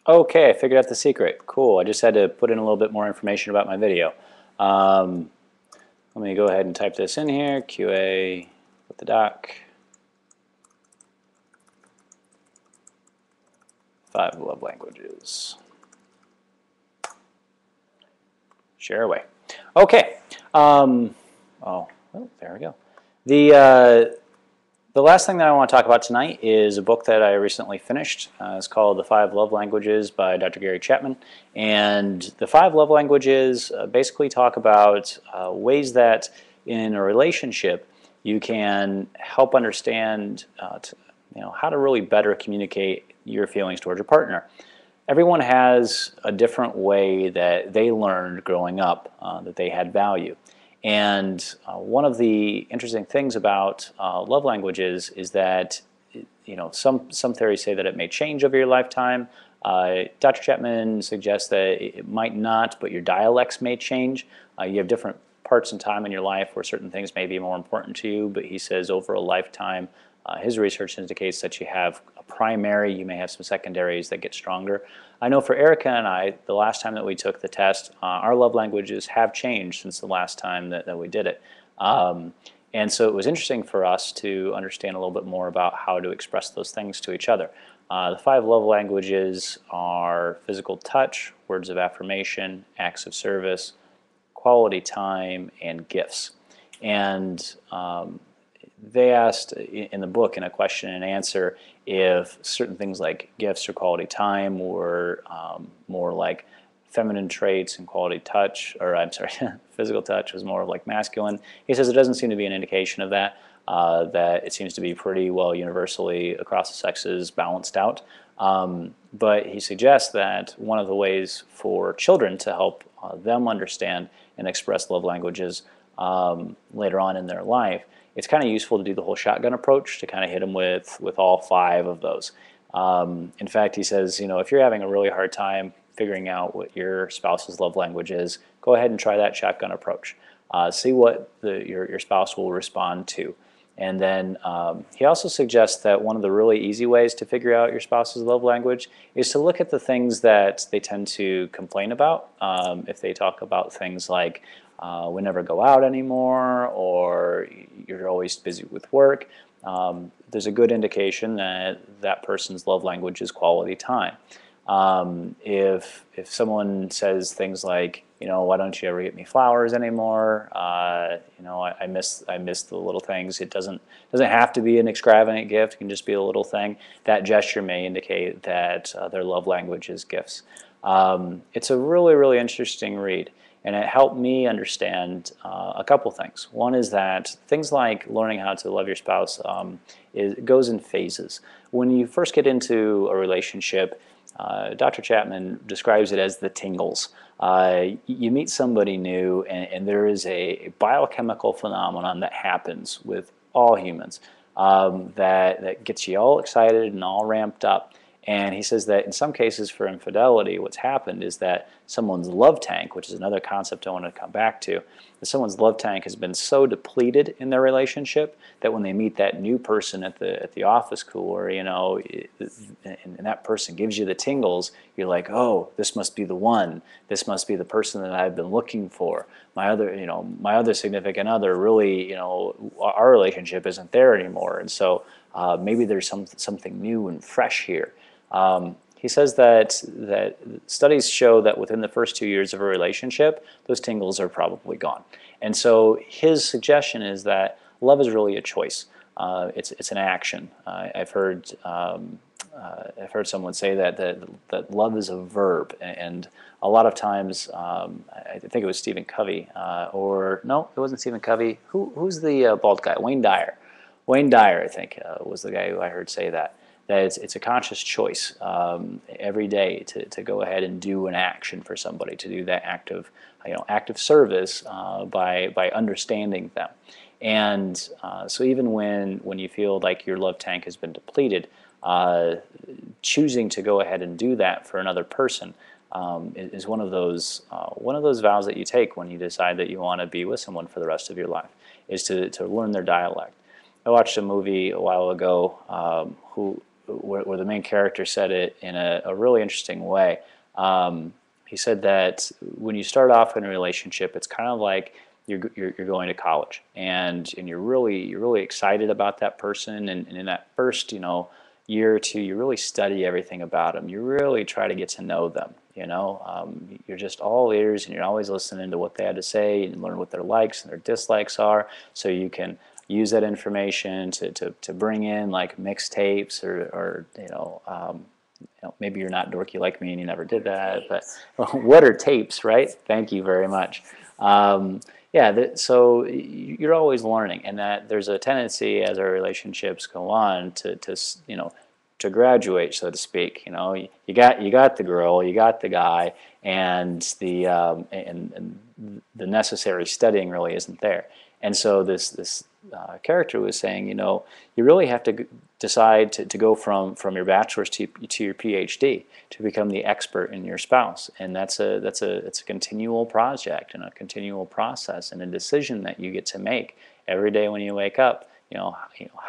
Okay, I figured out the secret. Cool. I just had to put in a little bit more information about my video. Um, Let me go ahead and type this in here. QA with the doc. 5 love languages. Share away. Okay. Oh, there we go. The last thing that I want to talk about tonight is a book that I recently finished. It's called The 5 Love Languages by Dr. Chapman. And the 5 love languages basically talk about ways that in a relationship you can help understand how to really better communicate your feelings towards your partner. Everyone has a different way that they learned growing up that they had value. And one of the interesting things about love languages is that some theories say that it may change over your lifetime. Dr. Chapman suggests that it might not, but your dialects may change. You have different parts and time in your life where certain things may be more important to you, but he says over a lifetime, his research indicates that you have a primary, you may have some secondaries that get stronger. I know for Erica and I, the last time that we took the test, our love languages have changed since the last time that we did it. And so it was interesting for us to understand a little bit more about how to express those things to each other. The 5 love languages are physical touch, words of affirmation, acts of service, quality time, and gifts. And they asked in the book, in a question and answer, if certain things like gifts or quality time were more like feminine traits and quality touch, or I'm sorry, physical touch was more like masculine. He says it doesn't seem to be an indication of that, that it seems to be pretty well universally across the sexes balanced out. But he suggests that one of the ways for children to help them understand and express love languages later on in their life, it's kind of useful to do the whole shotgun approach to kind of hit them with all 5 of those. In fact, he says, if you're having a really hard time figuring out what your spouse's love language is, go ahead and try that shotgun approach. See what your spouse will respond to. And then he also suggests that one of the really easy ways to figure out your spouse's love language is to look at the things that they tend to complain about. If they talk about things like, we never go out anymore, or you're always busy with work, there's a good indication that that person's love language is quality time. If someone says things like, why don't you ever get me flowers anymore? I miss the little things. It doesn't have to be an extravagant gift. It can just be a little thing. That gesture may indicate that their love language is gifts. It's a really, really interesting read. And it helped me understand a couple things. One is that things like learning how to love your spouse it goes in phases. When you first get into a relationship, Dr. Chapman describes it as the tingles. You meet somebody new, and there is a biochemical phenomenon that happens with all humans that gets you all excited and all ramped up. And he says that in some cases for infidelity, what's happened is that someone's love tank, which is another concept I want to come back to, that someone's love tank has been so depleted in their relationship that when they meet that new person at the office cooler, and that person gives you the tingles, you're like, oh, this must be the one. This must be the person that I've been looking for. My other significant other really, our relationship isn't there anymore, and so maybe there's something new and fresh here. He says that studies show that within the first 2 years of a relationship, those tingles are probably gone. And so his suggestion is that love is really a choice. It's an action. I've heard someone say that love is a verb, and a lot of times, I think it was Stephen Covey, or no, it wasn't Stephen Covey. Who's the bald guy? Wayne Dyer. Wayne Dyer, I think, was the guy who I heard say that it's a conscious choice every day to go ahead and do an action for somebody, to do that act of service by understanding them. And so even when you feel like your love tank has been depleted, choosing to go ahead and do that for another person is one of those vows that you take when you decide that you want to be with someone for the rest of your life, is to learn their dialect. I watched a movie a while ago where the main character said it in a really interesting way. He said that when you start off in a relationship, it's kind of like you're going to college, and you're really excited about that person, and in that first year or two, you really study everything about them. You really try to get to know them. You're just all ears, and you're always listening to what they had to say and learn what their likes and their dislikes are, so you can use that information to bring in like mixtapes or maybe you're not dorky like me and you never did that, but what are tapes, right? Thank you very much. Yeah, so you're always learning, and that there's a tendency as our relationships go on to graduate, so to speak. You got the girl, you got the guy, and and the necessary studying really isn't there. And so this character was saying, you really have to decide to go from your bachelor's to your PhD to become the expert in your spouse, and it's a continual project and a continual process and a decision that you get to make every day when you wake up.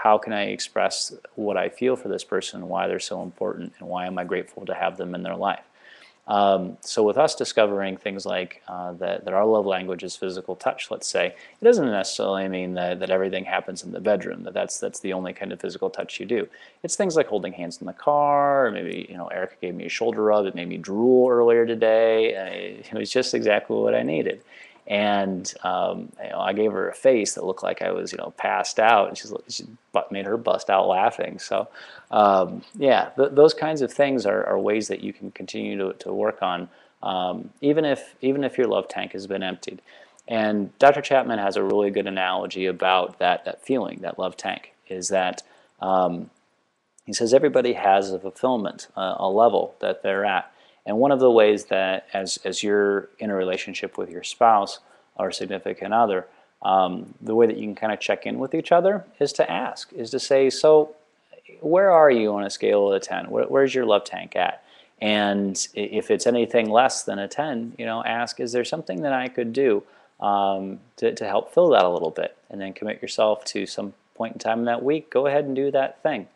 How can I express what I feel for this person, why they're so important, and why am I grateful to have them in their life? So with us discovering things like that our love language is physical touch, let's say, it doesn't necessarily mean that everything happens in the bedroom, that's the only kind of physical touch you do. It's things like holding hands in the car, or maybe, Erica gave me a shoulder rub, it made me drool earlier today. It was just exactly what I needed. And I gave her a face that looked like I was, passed out, and she made her bust out laughing. So, yeah, those kinds of things are ways that you can continue to work on, even if your love tank has been emptied. And Dr. Chapman has a really good analogy about that feeling, that love tank, is that he says everybody has a fulfillment, a level that they're at. And one of the ways that, as you're in a relationship with your spouse or significant other, the way that you can kind of check in with each other is to ask, is to say, so where are you on a scale of 10? Where's your love tank at? And if it's anything less than a 10, ask, is there something that I could do to help fill that a little bit? And then commit yourself to some point in time in that week. Go ahead and do that thing.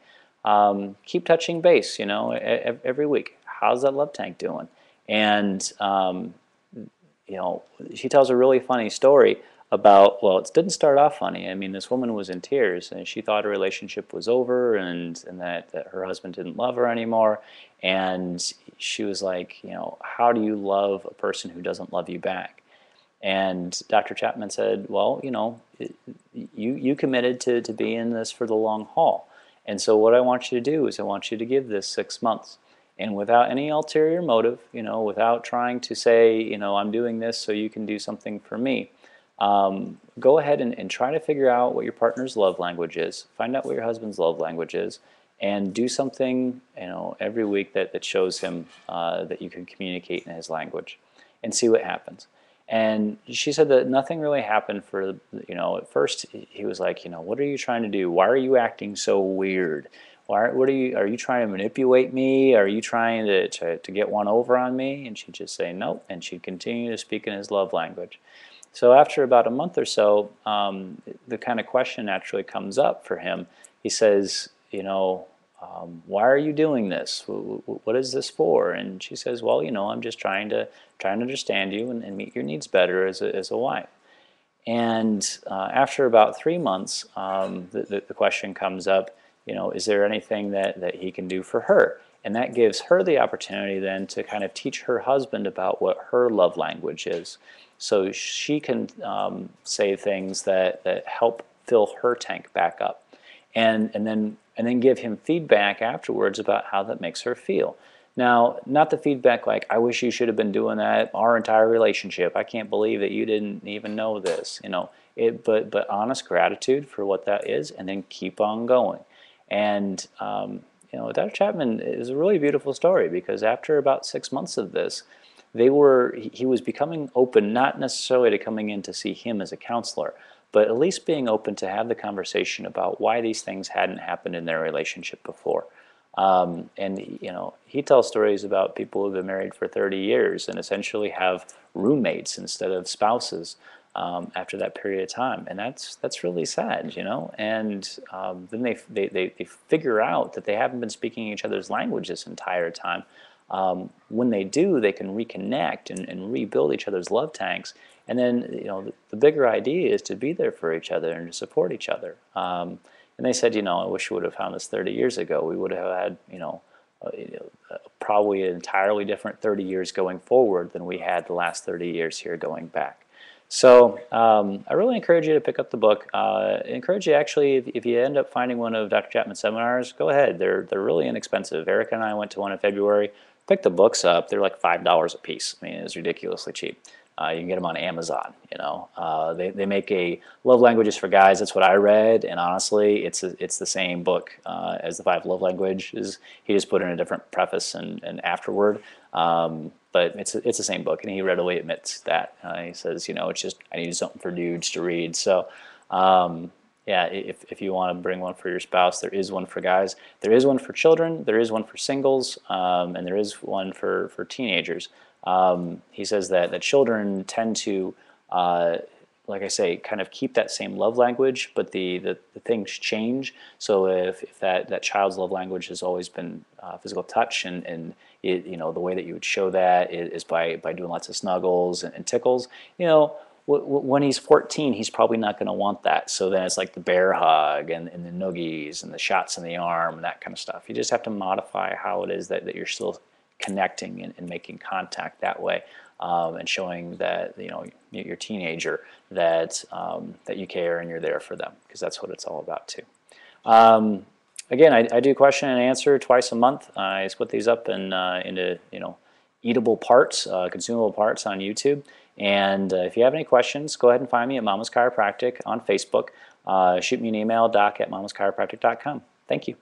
Keep touching base, every week. How's that love tank doing? And she tells a really funny story about, well, it didn't start off funny. I mean, this woman was in tears, and she thought her relationship was over, and that her husband didn't love her anymore. And she was like, how do you love a person who doesn't love you back? And Dr. Chapman said, well, you committed to be in this for the long haul. And so what I want you to do is I want you to give this 6 months. And without any ulterior motive, without trying to say, I'm doing this so you can do something for me, go ahead and try to figure out what your partner's love language is. Find out what your husband's love language is, and do something, every week that shows him that you can communicate in his language, and see what happens. And she said that nothing really happened for, at first he was like, what are you trying to do? Why are you acting so weird? Are you trying to manipulate me? Are you trying to get one over on me? And she'd just say nope, and she'd continue to speak in his love language. So after about a month or so, the kind of question naturally comes up for him. He says, why are you doing this? What is this for? And she says, well, I'm just trying to understand you and meet your needs better as a wife. And after about 3 months, the question comes up, is there anything that he can do for her? And that gives her the opportunity then to kind of teach her husband about what her love language is. So she can say things that help fill her tank back up. And then give him feedback afterwards about how that makes her feel. Now, not the feedback like, I wish you should have been doing that our entire relationship. I can't believe that you didn't even know this. But honest gratitude for what that is, and then keep on going. And Dr. Chapman is a really beautiful story, because after about 6 months of this, he was becoming open, not necessarily to coming in to see him as a counselor, but at least being open to have the conversation about why these things hadn't happened in their relationship before. And he tells stories about people who've been married for 30 years and essentially have roommates instead of spouses. after that period of time, and that's really sad, you know. And then they figure out that they haven't been speaking each other's language this entire time. When they do, they can reconnect and rebuild each other's love tanks. And then, you know, the bigger idea is to be there for each other and to support each other. And they said, you know, I wish we would have found this 30 years ago. We would have had, probably an entirely different 30 years going forward than we had the last 30 years here going back. So I really encourage you to pick up the book. I encourage you, actually, if you end up finding one of Dr. Chapman's seminars, go ahead. They're really inexpensive. Erica and I went to one in February. Picked the books up. They're like $5 a piece. I mean, it's ridiculously cheap. You can get them on Amazon. You know, they make a Love Languages for Guys. That's what I read, and honestly, it's the same book as the 5 Love Languages. He just put in a different preface and afterward. But it's the same book, and he readily admits that. He says, you know, it's just I needed something for dudes to read. So, yeah, if you want to bring one for your spouse, there is one for guys. There is one for children. There is one for singles, and there is one for teenagers. He says that children tend to, like I say, kind of keep that same love language, but the things change. So if that child's love language has always been physical touch, and it, you know, the way that you would show that is by doing lots of snuggles and tickles. You know, when he's 14, he's probably not going to want that. So then it's like the bear hug and the noogies and the shots in the arm and that kind of stuff. You just have to modify how it is that you're still connecting and making contact that way, and showing that, you know, your teenager that that you care and you're there for them, because that's what it's all about too. Again, I do question and answer twice a month. I split these up into, you know, eatable parts, consumable parts on YouTube. And if you have any questions, go ahead and find me at Mama's Chiropractic on Facebook. Shoot me an email, doc@mamaschiropractic.com. Thank you.